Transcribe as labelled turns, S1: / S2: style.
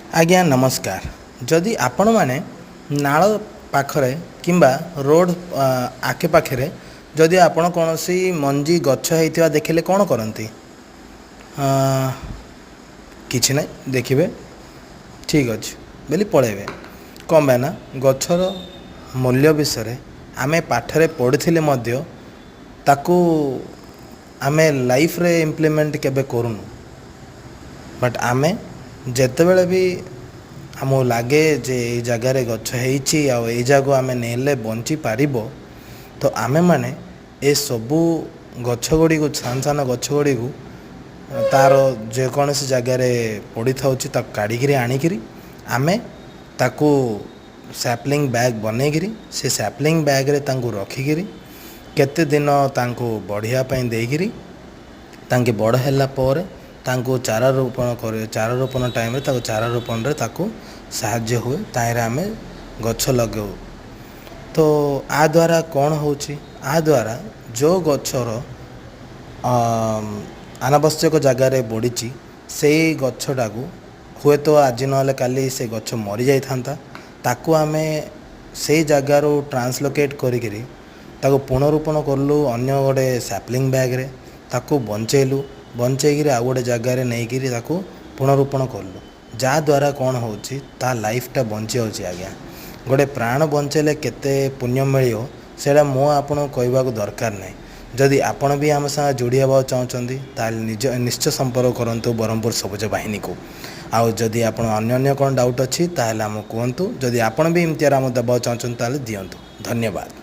S1: आज्ञा नमस्कार। जदि आपण मैंने नाल पाखरे किंबा रोड आखे पाखे जदि आपण कौन सी मंजी गछ होता देखिले कौन करती? किछि ना देखिए ठीक अच्छे बोली पलैबे कौन बे ना गछर मूल्य विषय आमे पाठरे पढ़ी ताकू आमे लाइफ रे इम्प्लीमेंट केबे करूनु बट आमे जेतेबेले भी आमको लगे जे ये जगार गछ हो जगह आम नेले बंची पारिबो तो आमे माने ए सबू गछ गुड़ी को सान सान गछ गुड़ी को तार जेकोसी जगार पड़ी था काढ़ी आणिकी आमे ताकू सैपलिंग बैग बनईकरी से सैपलिंग बैग रे तांको रखिकी केते दिन तांको बढ़िया पाई देइकरी तांके बड़ होला पर तांको चारा रोपण करे चारा रोपण टाइम रे ताको चारा रोपण रे ताको साहाय्य हुए ताहिरे आमे गछ लगाऊ। तो आ द्वारा कौन होची आ द्वारा जो गछर अनावश्यक जगार बढ़ी से गछटा को हुए तो आज ना काली से गछ मरी जाई थांता ताकू आमे से जगार ट्रांसलोकेट करिकरी ताको पुनरुरोपण करलु अन्य गोटे सैपलिंग बैग रे ताको बंचेलु बंचेक आउ गोटे जगार नहीं ताको पुनरुरोपण कलु जहाँद्वारा कौन होची ता लाइफटा बंची होची। आज्ञा गोटे प्राण बंचेले केते पुण्य मिलियो सेटा मो आपन कहवा दरकार नहीं। जदि आपण भी आम साथ जोड़ी हवा चाहते ताल निश्चय संपर्क करूँ ब्रह्मपुर सबुज बाहिनी को। आउ जदि आप अन्य कौन डाउट अच्छी ताल आम कहतु जदि आपण भी इम्तियार आम देवा चाहते दिंतु। धन्यवाद।